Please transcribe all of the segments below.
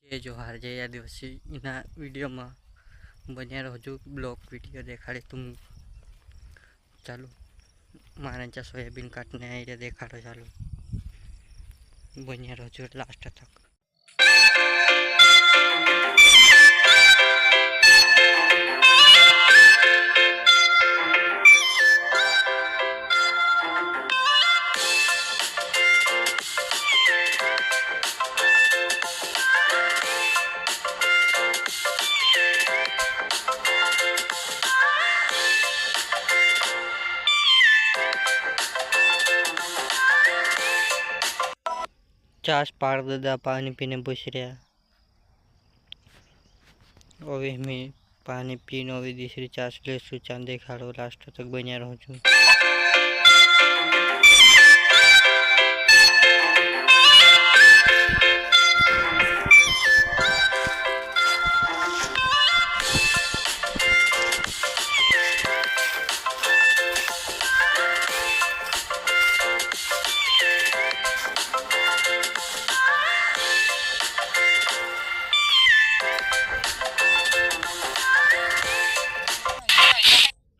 ये जोहार जय आदिवासी इना वीडियो में बनिया रहो ब्लॉग वीडियो देखाड़े तुम चालू मारा सोयाबीन काटने आई देखाड़ो चालू बनिया रहो लास्ट तक। चास पाड़ दादा पानी पीने बस रहा अभी मैं पानी पीने अभी दूसरी चास ले चांद देखाड़ो लास्ट तक बनिया रहूँ छू।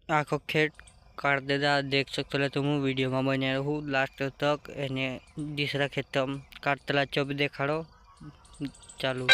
आखो खेत काट देदा देख सकते हो तुम वीडियो में बने रहूँ लास्ट तक। दूसरा खेत काटतला चौब देखाड़ो चालू।